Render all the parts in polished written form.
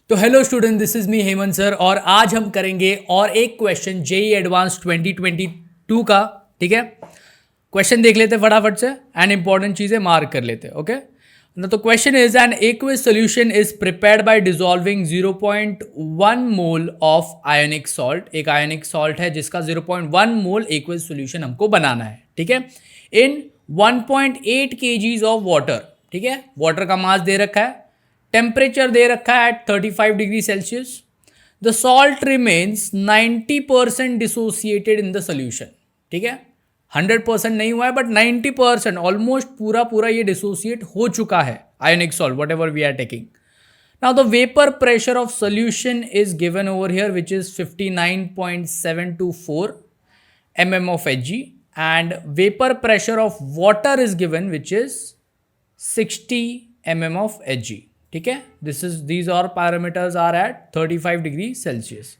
तो hello student, this is me Hemant sir और आज हम करेंगे और एक क्वेश्चन जेई एडवांस 2022 का। ठीक है, क्वेश्चन देख लेते फटाफट से एंड इंपॉर्टेंट चीजें मार्क कर लेते। ओके, तो question is an aqueous solution is prepared by dissolving 0.1 mole of ionic salt. एक आयोनिक सॉल्ट है जिसका 0.1 मोल एक्वस सोल्यूशन हमको बनाना है। ठीक है, इन 1.8 kgs ऑफ वाटर। ठीक है, वाटर का मास दे रखा है, टेम्परेचर दे रखा है at 35 degree Celsius. The salt remains 90% dissociated in the solution. ठीक है, 100% नहीं हुआ है बट 90% ऑलमोस्ट पूरा पूरा ये डिसोसिएट हो चुका है ionic salt whatever we are taking. Now the vapour pressure of solution is given over here which is 59.724 mm of Hg and vapor pressure of water is given which is 60 mm of Hg. ठीक है, these are parameters are at 35 degree Celsius.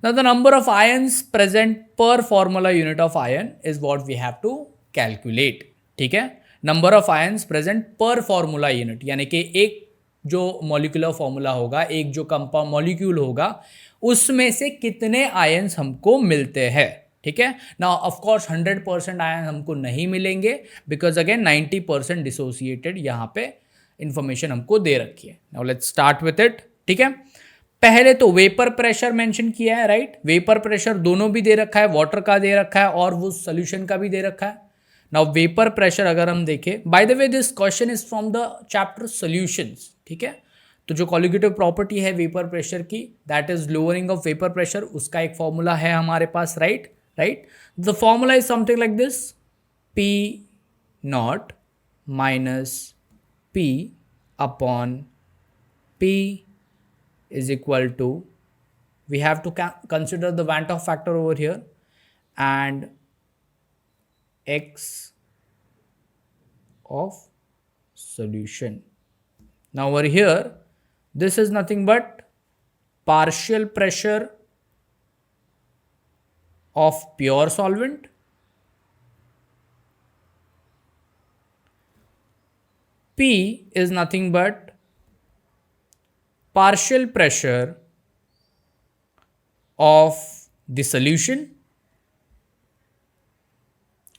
Now the number of ions present per formula unit of ion is what we have to calculate. ठीक है, number of ions present per formula unit यानी कि एक जो molecular formula होगा, एक जो compound molecule होगा, उसमें से कितने आयंस हमको मिलते हैं। ठीक है, नाउ ऑफ कोर्स 100% आयन हमको नहीं मिलेंगे बिकॉज अगेन 90% डिसोसिएटेड यहाँ पे इंफॉर्मेशन हमको दे रखी है। Now let's start with it. ठीक है, पहले तो वेपर प्रेशर मेंशन किया है, राइट। वेपर प्रेशर दोनों भी दे रखा है, वाटर का दे रखा है और वो सोल्यूशन का भी दे रखा है। नाउ वेपर प्रेशर अगर हम देखें, by the way this question is from the chapter solutions. ठीक है, तो जो कॉलिगेटिव प्रॉपर्टी है वेपर प्रेशर की, that is lowering of vapour pressure, उसका एक फॉर्मूला है हमारे पास, right. The formula is something like this, P not minus P upon P is equal to, we have to consider the Van't Hoff factor over here and x of solution. Now over here this is nothing but partial pressure of pure solvent P is nothing but partial pressure of the solution.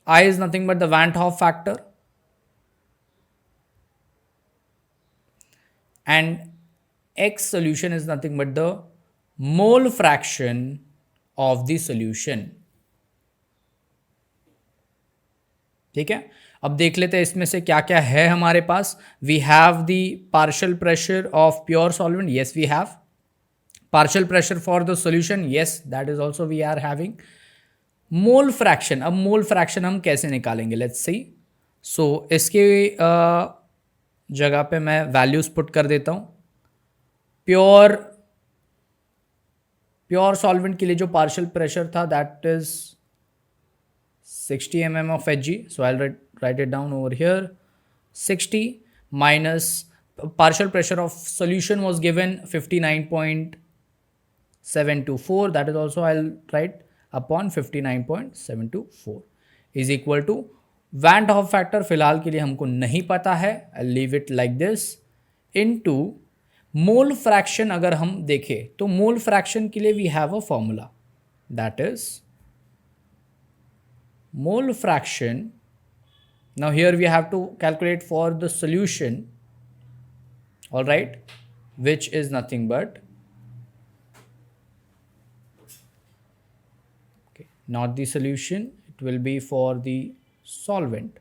I is nothing but the Van't Hoff factor and X solution is nothing but the mole fraction of the solution. ठीक है, अब देख लेते हैं इसमें से क्या क्या है हमारे पास। We have the partial pressure of pure solvent, yes we have. Partial pressure for the solution, yes that is also we are having. Mole fraction, अब मोल फ्रैक्शन हम कैसे निकालेंगे, लेट्स सी। सो इसके जगह पे मैं वैल्यूज पुट कर देता हूं। प्योर सॉल्वेंट के लिए जो पार्शियल प्रेशर था that is 60 mm of Hg. So I'll write it down over here. 60 minus partial pressure of solution was given 59.724. That is also I'll write upon 59.724 is equal to Van't Hoff factor फिलहाल के लिए हमको नहीं पता है, I'll leave it like this, into mole fraction। अगर हम देखें तो mole fraction के लिए we have a formula, that is mole fraction. Now here we have to calculate for the solution, all right, which is nothing but, okay, not the solution, it will be for the solvent.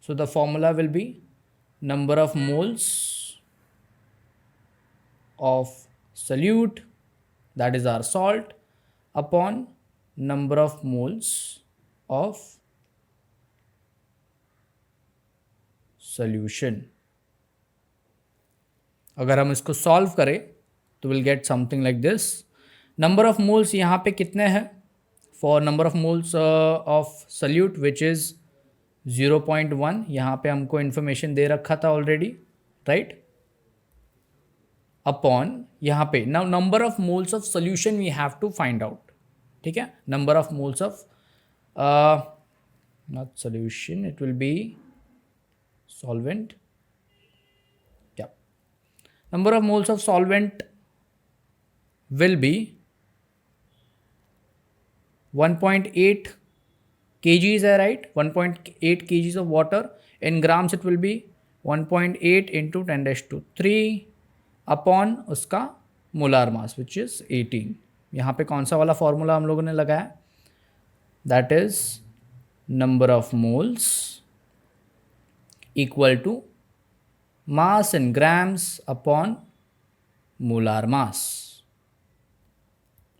So the formula will be number of moles of solute, that is our salt, upon number of moles of solution. अगर हम इसको solve करें तो will get something like this. Number of moles यहाँ पे कितने हैं, for number of moles of solute which is 0.1, यहाँ पे हमको इन्फॉर्मेशन दे रखा था ऑलरेडी, राइट। अपॉन यहाँ पे now number of moles of solution we have to find out. ठीक है, number of moles of not solution, it will be solvent. Yeah, number of moles of solvent will be 1.8 kgs, right? 1.8 kgs of water. In grams it will be 1.8 into 10 raised to 3 upon उसका molar mass which is 18. यहाँ पे कौन सा वाला formula हम लोगों ने लगाया? That is number of moles equal to mass in grams upon molar mass.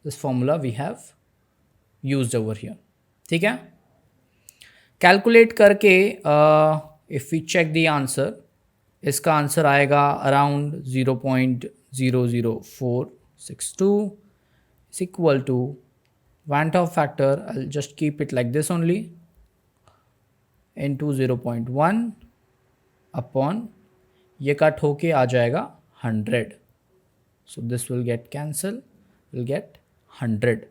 This formula we have used over here. ठीक है, कैलकुलेट करके if we check the answer, इसका आंसर आएगा around 0.00462 is equal to Van't Hoff factor. I'll just keep it like this only, into 0.1 upon ये cut होके आ जाएगा 100. So this will get cancelled, will get 100.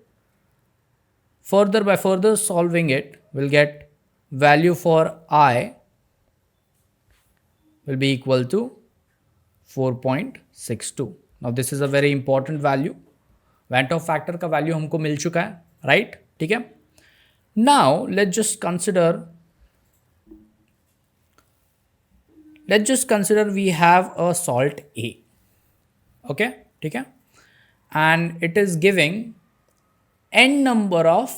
Further, by further solving it, we'll get value for I will be equal to 4.62. Now this is a very important value. Van't Hoff factor का value हमको मिल चुका है, right? ठीक है. Now let's just consider we have a salt A. Okay, ठीक है, and it is giving n number of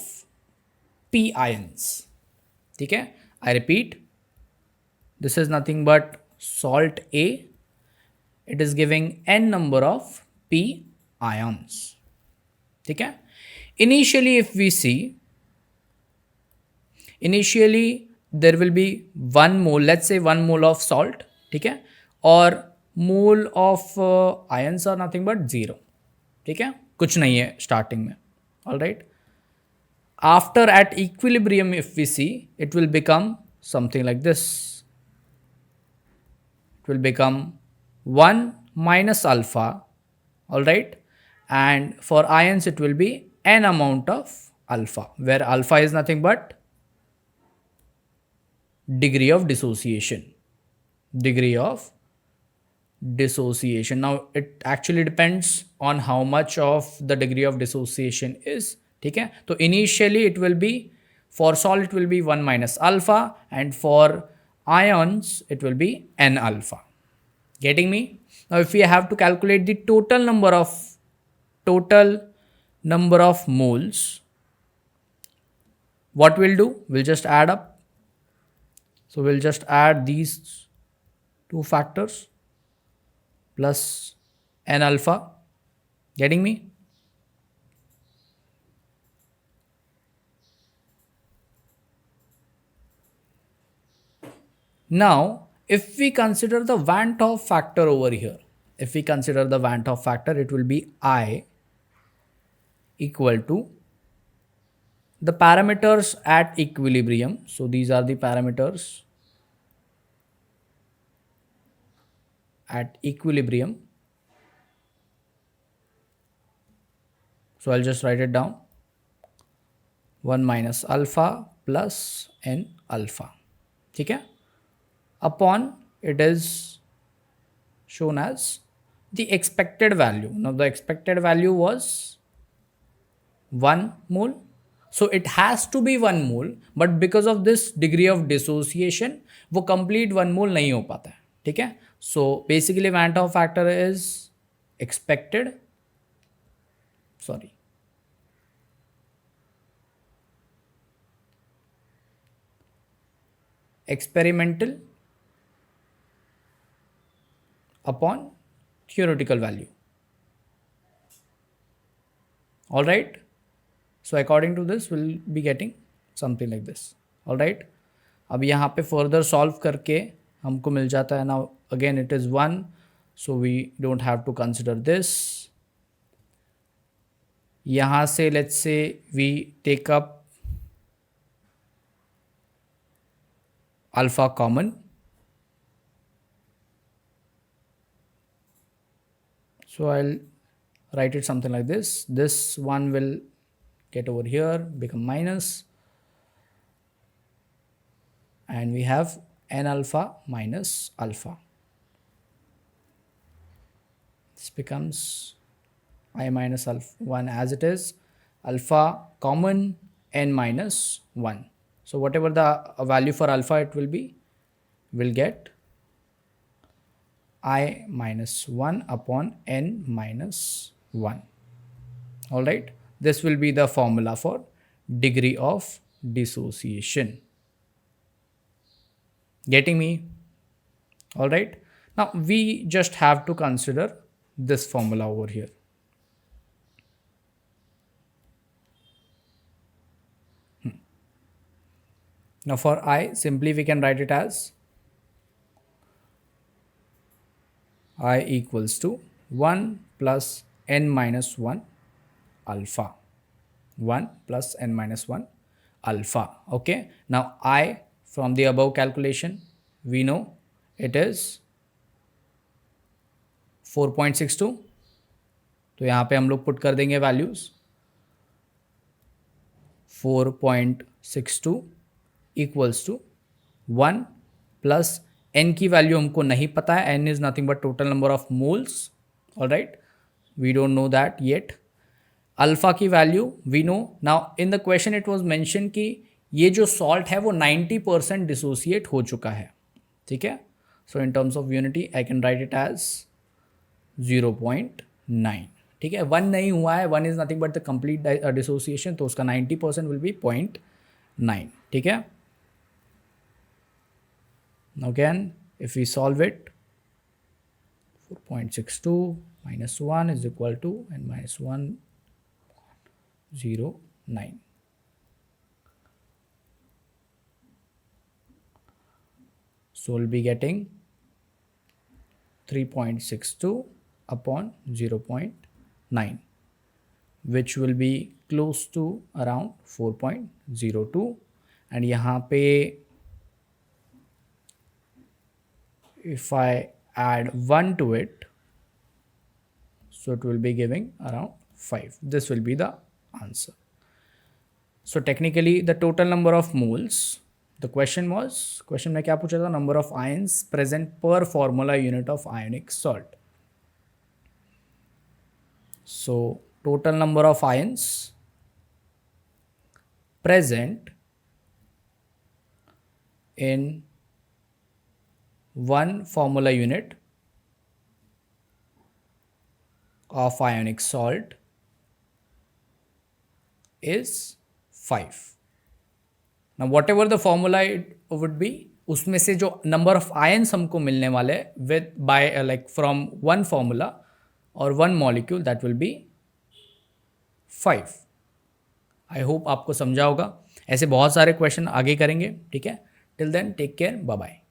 p ions. ठीक है, I repeat, this is nothing but salt A. It is giving n number of p ions. ठीक है, initially if we see, initially there will be 1 mole, let's say 1 mole of salt. ठीक है, और mole of ions are nothing but 0. ठीक है, कुछ नहीं है starting में. All right, after at equilibrium if we see, it will become something like this. It will become 1 minus alpha. All right, and for ions it will be n amount of alpha, where alpha is nothing but degree of dissociation. Degree of dissociation. Now it actually depends on how much of the degree of dissociation is. ठीक है, तो initially it will be, for salt it will be 1 minus alpha, and for ions it will be n alpha. Getting me? Now if we have to calculate the total number of moles, what we'll do, we'll just add up. So we'll just add these two factors plus n alpha. Getting me? Now if we consider the Van't Hoff factor over here, if we consider the Van't Hoff factor, it will be I equal to the parameters at equilibrium. So these are the parameters at equilibrium. So I'll just write it down, 1 minus alpha plus n alpha. ठीक है, upon it is shown as the expected value. Now the expected value was 1 mole, so it has to be 1 mole, but because of this degree of dissociation वो complete 1 mole नहीं हो पाता है. ठीक है, so basically Van't Hoff factor is experimental upon theoretical value. All right, so according to this we'll be getting something like this. All right, अब यहाँ पे further solve करके हमको मिल जाता है. Now again it is 1, so we don't have to consider this. यहाँ से let's say we take up alpha common. So I'll write it something like this. This one will get over here, become minus. and we have n alpha minus alpha. This becomes I minus alpha 1 as it is, alpha common n minus 1. So whatever the value for alpha it will be, we'll get I minus 1 upon n minus 1. All right, this will be the formula for degree of dissociation. Getting me? All right, now we just have to consider this formula over here. Now for I, simply we can write it as I equals to 1 plus n minus 1 alpha. 1 plus n minus 1 alpha. Okay, now I from the above calculation we know it is 4.62. तो यहाँ पे हम लोग put कर देंगे values 4.62 equals to 1 plus n की value हमको नहीं पता है, n is nothing but total number of moles. Alright, we don't know that yet. Alpha की value we know. Now in the question it was mention कि ये जो salt है वो 90% डिसोसिएट हो चुका है. ठीक है, so in terms of unity I can write it as 0.9. ठीक है, 1 नहीं हुआ है, 1 is nothing but the complete dissociation, तो उसका 90% विल बी 0.9. ठीक है, now again if we solve it, 4.62 minus 1 is equal to n minus 1.09. So we'll be getting 3.62 upon 0.9, which will be close to around 4.02. and यहाँ पे if I add 1 to it, so it will be giving around 5. This will be the answer. So technically the total number of moles, the question में क्या पूछा था, number of ions present per formula unit of ionic salt. So total number of ions present in one formula unit of ionic salt is 5. Now whatever the formula it would be, उसमें से जो number of ions हमको मिलने वाले with by like from one formula or one molecule, that will be 5. I hope आपको समझा होगा. ऐसे बहुत सारे क्वेश्चन आगे करेंगे. ठीक है, till then take care, bye bye.